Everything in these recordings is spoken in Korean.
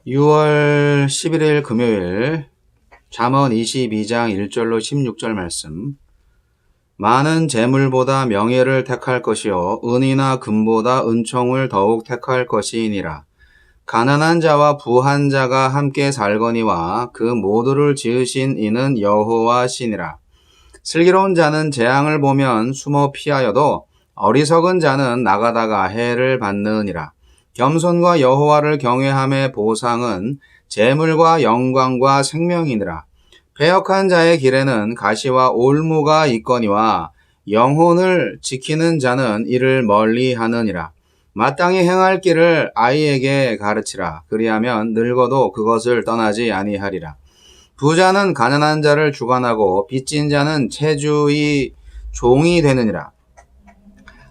6월 11일 금요일 잠언 22장 1절로 16절 말씀. 많은 재물보다 명예를 택할 것이요 은이나 금보다 은총을 더욱 택할 것이니라. 가난한 자와 부한 자가 함께 살거니와 그 모두를 지으신 이는 여호와시니라. 슬기로운 자는 재앙을 보면 숨어 피하여도 어리석은 자는 나가다가 해를 받느니라. 겸손과 여호와를 경외함의 보상은 재물과 영광과 생명이니라. 패역한 자의 길에는 가시와 올무가 있거니와 영혼을 지키는 자는 이를 멀리하느니라. 마땅히 행할 길을 아이에게 가르치라. 그리하면 늙어도 그것을 떠나지 아니하리라. 부자는 가난한 자를 주관하고 빚진 자는 체주의 종이 되느니라.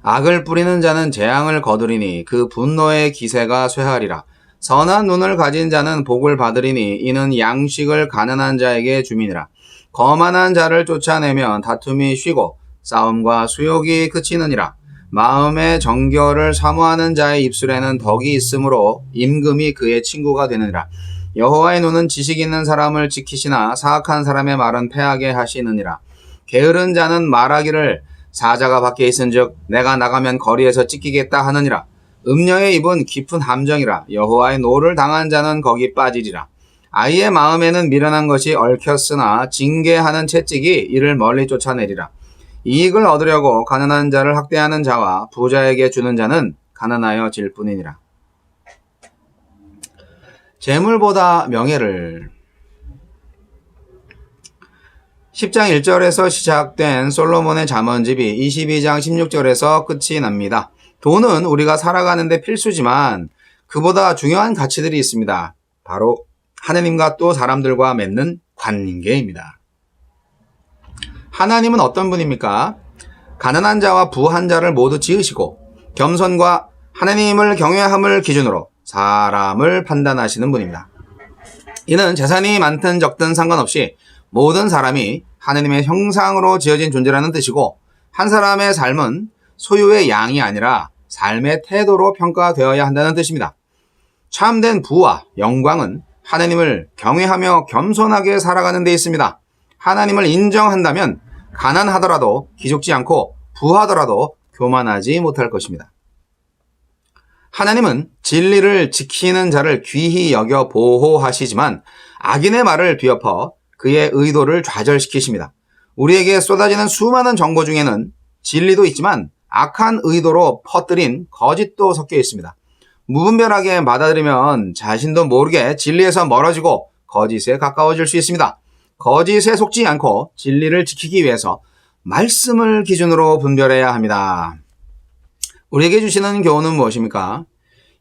악을 뿌리는 자는 재앙을 거두리니 그 분노의 기세가 쇠하리라. 선한 눈을 가진 자는 복을 받으리니 이는 양식을 가난한 자에게 줌이니라. 거만한 자를 쫓아내면 다툼이 쉬고 싸움과 수욕이 그치느니라. 마음의 정결을 사모하는 자의 입술에는 덕이 있으므로 임금이 그의 친구가 되느니라. 여호와의 눈은 지식 있는 사람을 지키시나 사악한 사람의 말은 패하게 하시느니라. 게으른 자는 말하기를 사자가 밖에 있은즉 내가 나가면 거리에서 찢기겠다 하느니라. 음녀의 입은 깊은 함정이라. 여호와의 노를 당한 자는 거기 빠지리라. 아이의 마음에는 미련한 것이 얽혔으나 징계하는 채찍이 이를 멀리 쫓아내리라. 이익을 얻으려고 가난한 자를 학대하는 자와 부자에게 주는 자는 가난하여 질 뿐이니라. 재물보다 명예를. 10장 1절에서 시작된 솔로몬의 잠언집이 22장 16절에서 끝이 납니다. 돈은 우리가 살아가는데 필수지만 그보다 중요한 가치들이 있습니다. 바로 하느님과 또 사람들과 맺는 관계입니다. 하나님은 어떤 분입니까? 가난한 자와 부한 자를 모두 지으시고 겸손과 하나님을 경외함을 기준으로 사람을 판단하시는 분입니다. 이는 재산이 많든 적든 상관없이 모든 사람이 하느님의 형상으로 지어진 존재라는 뜻이고, 한 사람의 삶은 소유의 양이 아니라 삶의 태도로 평가되어야 한다는 뜻입니다. 참된 부와 영광은 하나님을 경외하며 겸손하게 살아가는 데 있습니다. 하나님을 인정한다면 가난하더라도 기죽지 않고 부하더라도 교만하지 못할 것입니다. 하나님은 진리를 지키는 자를 귀히 여겨 보호하시지만 악인의 말을 뒤엎어 그의 의도를 좌절시키십니다. 우리에게 쏟아지는 수많은 정보 중에는 진리도 있지만 악한 의도로 퍼뜨린 거짓도 섞여 있습니다. 무분별하게 받아들이면 자신도 모르게 진리에서 멀어지고 거짓에 가까워질 수 있습니다. 거짓에 속지 않고 진리를 지키기 위해서 말씀을 기준으로 분별해야 합니다. 우리에게 주시는 교훈은 무엇입니까?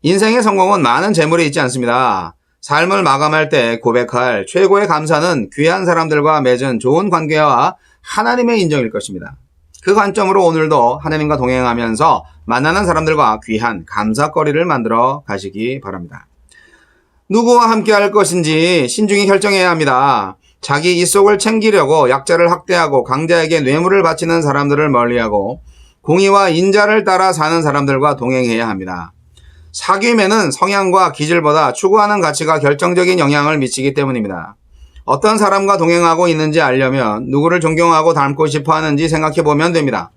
인생의 성공은 많은 재물에 있지 않습니다. 삶을 마감할 때 고백할 최고의 감사는 귀한 사람들과 맺은 좋은 관계와 하나님의 인정일 것입니다. 그 관점으로 오늘도 하나님과 동행하면서 만나는 사람들과 귀한 감사거리를 만들어 가시기 바랍니다. 누구와 함께 할 것인지 신중히 결정해야 합니다. 자기 이속을 챙기려고 약자를 학대하고 강자에게 뇌물을 바치는 사람들을 멀리하고 공의와 인자를 따라 사는 사람들과 동행해야 합니다. 사귐에는 성향과 기질보다 추구하는 가치가 결정적인 영향을 미치기 때문입니다. 어떤 사람과 동행하고 있는지 알려면 누구를 존경하고 닮고 싶어 하는지 생각해 보면 됩니다.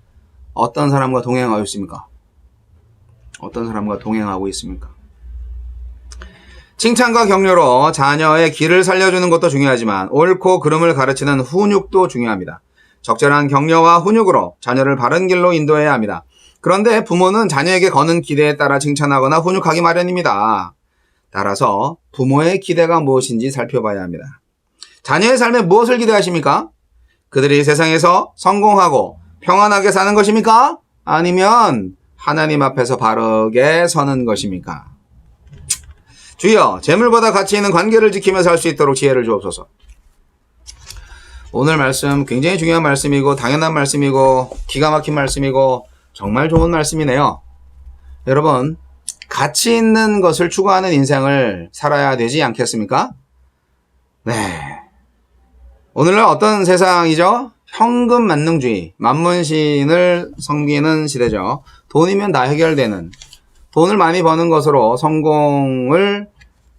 어떤 사람과 동행하고 있습니까? 어떤 사람과 동행하고 있습니까? 칭찬과 격려로 자녀의 길을 살려주는 것도 중요하지만 옳고 그름을 가르치는 훈육도 중요합니다. 적절한 격려와 훈육으로 자녀를 바른 길로 인도해야 합니다. 그런데 부모는 자녀에게 거는 기대에 따라 칭찬하거나 훈육하기 마련입니다. 따라서 부모의 기대가 무엇인지 살펴봐야 합니다. 자녀의 삶에 무엇을 기대하십니까? 그들이 세상에서 성공하고 평안하게 사는 것입니까? 아니면 하나님 앞에서 바르게 서는 것입니까? 주여, 재물보다 가치 있는 관계를 지키며 살 수 있도록 지혜를 주옵소서. 오늘 말씀 굉장히 중요한 말씀이고 당연한 말씀이고 기가 막힌 말씀이고 정말 좋은 말씀이네요. 여러분, 가치 있는 것을 추구하는 인생을 살아야 되지 않겠습니까? 네. 오늘날 어떤 세상이죠? 현금 만능주의, 만문신을 섬기는 시대죠. 돈이면 다 해결되는, 돈을 많이 버는 것으로 성공을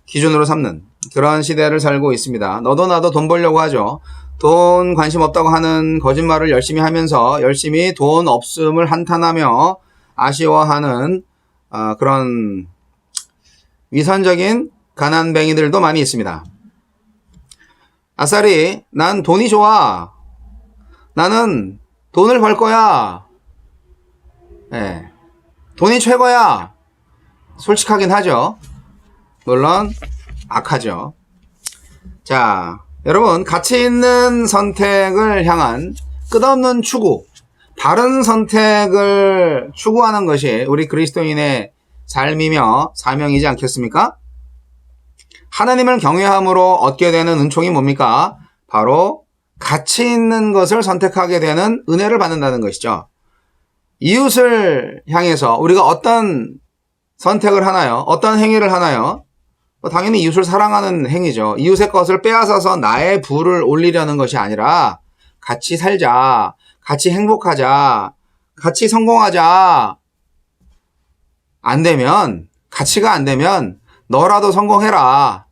기준으로 삼는 그런 시대를 살고 있습니다. 너도 나도 돈 벌려고 하죠. 돈 관심 없다고 하는 거짓말을 열심히 하면서 열심히 돈 없음을 한탄하며 아쉬워하는 그런 위선적인 가난뱅이들도 많이 있습니다. 아싸리 난 돈이 좋아. 나는 돈을 벌 거야. 네. 돈이 최고야. 솔직하긴 하죠. 물론 악하죠. 자, 여러분 가치 있는 선택을 향한 끝없는 추구, 바른 선택을 추구하는 것이 우리 그리스도인의 삶이며 사명이지 않겠습니까? 하나님을 경외함으로 얻게 되는 은총이 뭡니까? 바로 가치 있는 것을 선택하게 되는 은혜를 받는다는 것이죠. 이웃을 향해서 우리가 어떤 선택을 하나요? 어떤 행위를 하나요? 당연히 이웃을 사랑하는 행위죠. 이웃의 것을 빼앗아서 나의 부를 올리려는 것이 아니라 같이 살자, 같이 행복하자, 같이 성공하자. 안 되면, 가치가 안 되면 너라도 성공해라.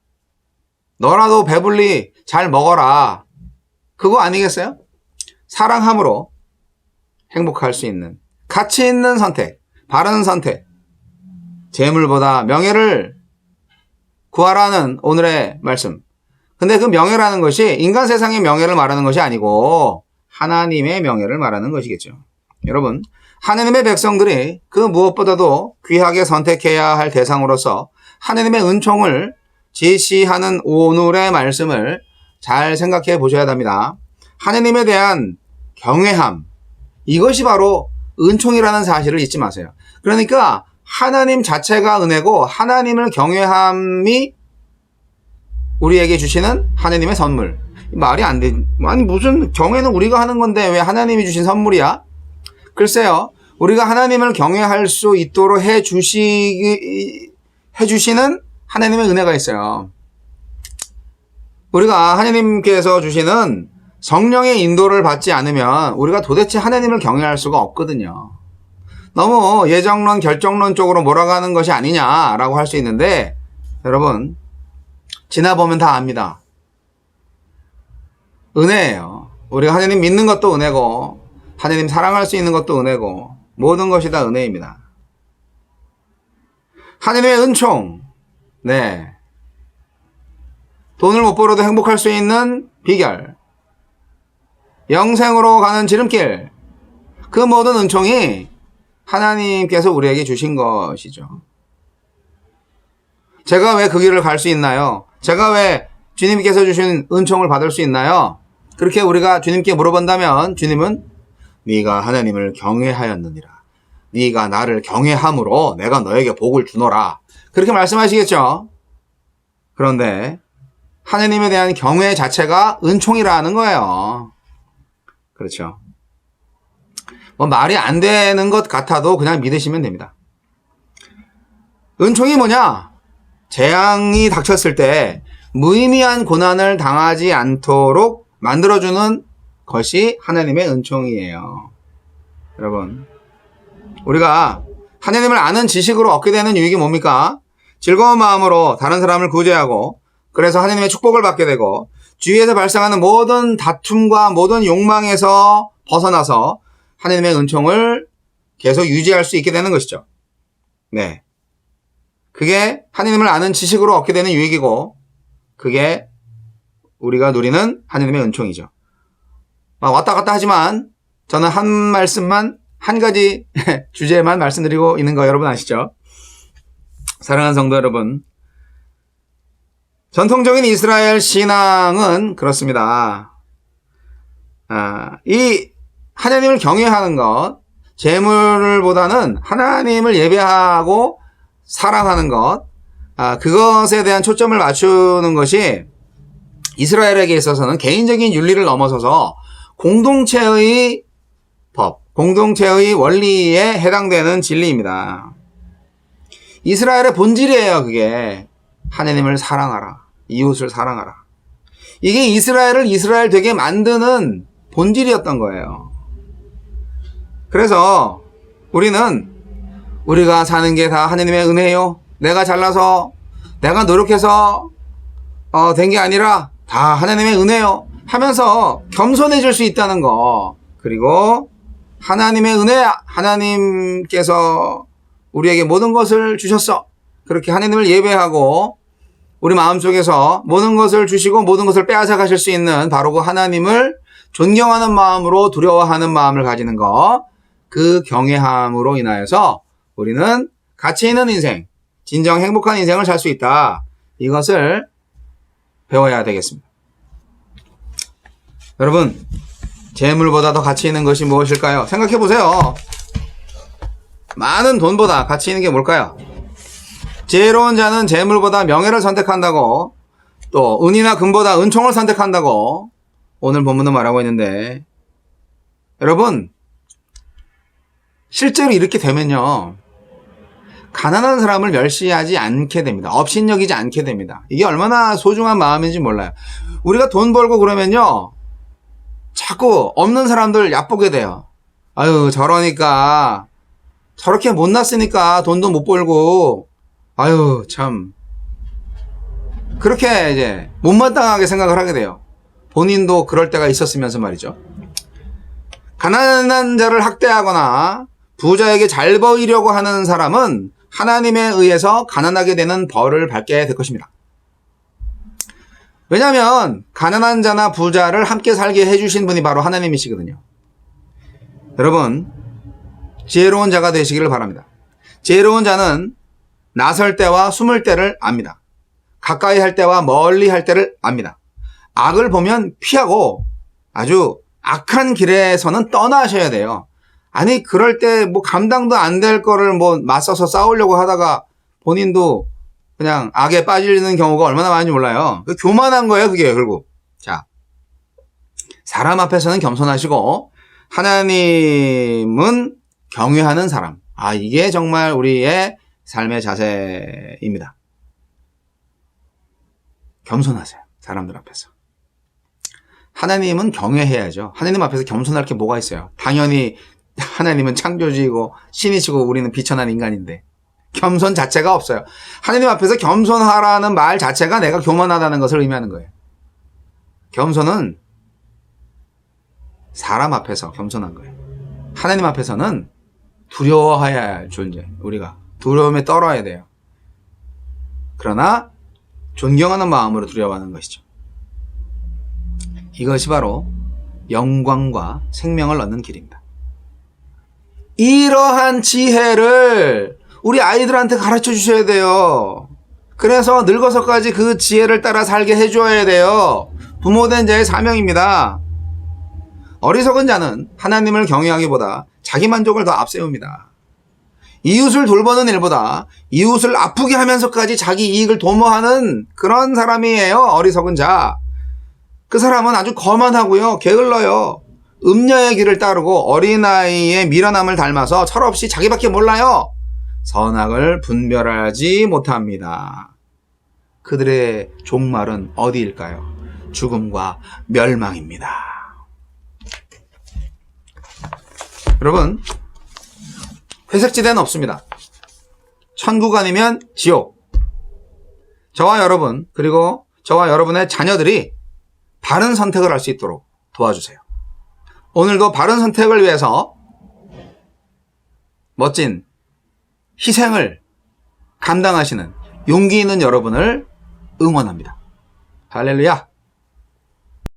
너라도 배불리 잘 먹어라. 그거 아니겠어요? 사랑함으로 행복할 수 있는 가치 있는 선택, 바른 선택, 재물보다 명예를 구하라는 오늘의 말씀. 근데 그 명예라는 것이 인간 세상의 명예를 말하는 것이 아니고 하나님의 명예를 말하는 것이겠죠. 여러분, 하나님의 백성들이 그 무엇보다도 귀하게 선택해야 할 대상으로서 하나님의 은총을 제시하는 오늘의 말씀을 잘 생각해 보셔야 합니다. 하나님에 대한 경외함, 이것이 바로 은총이라는 사실을 잊지 마세요. 그러니까 하나님 자체가 은혜고 하나님을 경외함이 우리에게 주시는 하나님의 선물. 말이 안 돼. 아니 무슨 경외는 우리가 하는 건데 왜 하나님이 주신 선물이야? 글쎄요. 우리가 하나님을 경외할 수 있도록 해주시는 하나님의 은혜가 있어요. 우리가 하나님께서 주시는 성령의 인도를 받지 않으면 우리가 도대체 하나님을 경외할 수가 없거든요. 너무 예정론, 결정론 쪽으로 몰아가는 것이 아니냐라고 할 수 있는데 여러분 지나보면 다 압니다. 은혜예요. 우리가 하나님 믿는 것도 은혜고 하나님 사랑할 수 있는 것도 은혜고 모든 것이 다 은혜입니다. 하나님의 은총, 네, 돈을 못 벌어도 행복할 수 있는 비결, 영생으로 가는 지름길, 그 모든 은총이 하나님께서 우리에게 주신 것이죠. 제가 왜 그 길을 갈 수 있나요? 제가 왜 주님께서 주신 은총을 받을 수 있나요? 그렇게 우리가 주님께 물어본다면 주님은 네가 하나님을 경외하였느니라. 네가 나를 경외함으로 내가 너에게 복을 주노라. 그렇게 말씀하시겠죠. 그런데 하나님에 대한 경외 자체가 은총이라는 거예요. 그렇죠. 뭐 말이 안 되는 것 같아도 그냥 믿으시면 됩니다. 은총이 뭐냐? 재앙이 닥쳤을 때 무의미한 고난을 당하지 않도록 만들어주는 것이 하나님의 은총이에요. 여러분, 우리가 하나님을 아는 지식으로 얻게 되는 유익이 뭡니까? 즐거운 마음으로 다른 사람을 구제하고 그래서 하나님의 축복을 받게 되고 주위에서 발생하는 모든 다툼과 모든 욕망에서 벗어나서 하나님의 은총을 계속 유지할 수 있게 되는 것이죠. 네. 그게 하나님을 아는 지식으로 얻게 되는 유익이고 그게 우리가 누리는 하나님의 은총이죠. 왔다 갔다 하지만 저는 한 말씀만 한 가지 주제만 말씀드리고 있는 거 여러분 아시죠? 사랑하는 성도 여러분, 전통적인 이스라엘 신앙은 그렇습니다. 이 하나님을 경외하는 것, 재물보다는 하나님을 예배하고 사랑하는 것, 그것에 대한 초점을 맞추는 것이 이스라엘에게 있어서는 개인적인 윤리를 넘어서서 공동체의 법, 공동체의 원리에 해당되는 진리입니다. 이스라엘의 본질이에요. 그게 하나님을 사랑하라, 이웃을 사랑하라. 이게 이스라엘을 이스라엘 되게 만드는 본질이었던 거예요. 그래서 우리가 사는 게 다 하나님의 은혜요. 내가 잘나서 내가 노력해서 된 게 아니라 다 하나님의 은혜요 하면서 겸손해질 수 있다는 거. 그리고 하나님의 은혜, 하나님께서 우리에게 모든 것을 주셨어. 그렇게 하나님을 예배하고 우리 마음속에서 모든 것을 주시고 모든 것을 빼앗아 가실 수 있는 바로 그 하나님을 존경하는 마음으로 두려워하는 마음을 가지는 것. 그 경외함으로 인하여서 우리는 가치 있는 인생, 진정 행복한 인생을 살 수 있다. 이것을 배워야 되겠습니다. 여러분, 재물보다 더 가치 있는 것이 무엇일까요? 생각해 보세요. 많은 돈보다 가치 있는 게 뭘까요? 지혜로운 자는 재물보다 명예를 선택한다고, 또 은이나 금보다 은총을 선택한다고 오늘 본문은 말하고 있는데, 여러분, 실제로 이렇게 되면요, 가난한 사람을 멸시하지 않게 됩니다. 업신여기지 않게 됩니다. 이게 얼마나 소중한 마음인지 몰라요. 우리가 돈 벌고 그러면요, 자꾸 없는 사람들 얕보게 돼요. 아유, 저러니까, 저렇게 못났으니까 돈도 못 벌고, 아유, 참. 그렇게 이제 못마땅하게 생각을 하게 돼요. 본인도 그럴 때가 있었으면서 말이죠. 가난한 자를 학대하거나 부자에게 잘 보이려고 하는 사람은 하나님에 의해서 가난하게 되는 벌을 받게 될 것입니다. 왜냐하면 가난한 자나 부자를 함께 살게 해주신 분이 바로 하나님이시거든요. 여러분, 지혜로운 자가 되시기를 바랍니다. 지혜로운 자는 나설 때와 숨을 때를 압니다. 가까이 할 때와 멀리 할 때를 압니다. 악을 보면 피하고 아주 악한 길에서는 떠나셔야 돼요. 아니, 그럴 때 뭐 감당도 안 될 거를 뭐 맞서서 싸우려고 하다가 본인도 그냥 악에 빠지는 경우가 얼마나 많은지 몰라요. 교만한 거예요, 그게 결국. 자, 사람 앞에서는 겸손하시고 하나님은 경외하는 사람. 아, 이게 정말 우리의 삶의 자세입니다. 겸손하세요, 사람들 앞에서. 하나님은 경외해야죠. 하나님 앞에서 겸손할 게 뭐가 있어요? 당연히 하나님은 창조주이고 신이시고 우리는 비천한 인간인데 겸손 자체가 없어요. 하나님 앞에서 겸손하라는 말 자체가 내가 교만하다는 것을 의미하는 거예요. 겸손은 사람 앞에서 겸손한 거예요. 하나님 앞에서는 두려워해야 할 존재. 우리가 두려움에 떨어야 돼요. 그러나 존경하는 마음으로 두려워하는 것이죠. 이것이 바로 영광과 생명을 얻는 길입니다. 이러한 지혜를 우리 아이들한테 가르쳐 주셔야 돼요. 그래서 늙어서까지 그 지혜를 따라 살게 해줘야 돼요. 부모된 자의 사명입니다. 어리석은 자는 하나님을 경외하기보다 자기 만족을 더 앞세웁니다. 이웃을 돌보는 일보다 이웃을 아프게 하면서까지 자기 이익을 도모하는 그런 사람이에요. 어리석은 자. 그 사람은 아주 거만하고요, 게을러요. 음녀의 길을 따르고 어린아이의 미련함을 닮아서 철없이 자기밖에 몰라요. 선악을 분별하지 못합니다. 그들의 종말은 어디일까요? 죽음과 멸망입니다. 여러분, 회색지대는 없습니다. 천국 아니면 지옥. 저와 여러분, 그리고 저와 여러분의 자녀들이 바른 선택을 할 수 있도록 도와주세요. 오늘도 바른 선택을 위해서 멋진 희생을 감당하시는 용기 있는 여러분을 응원합니다. 할렐루야!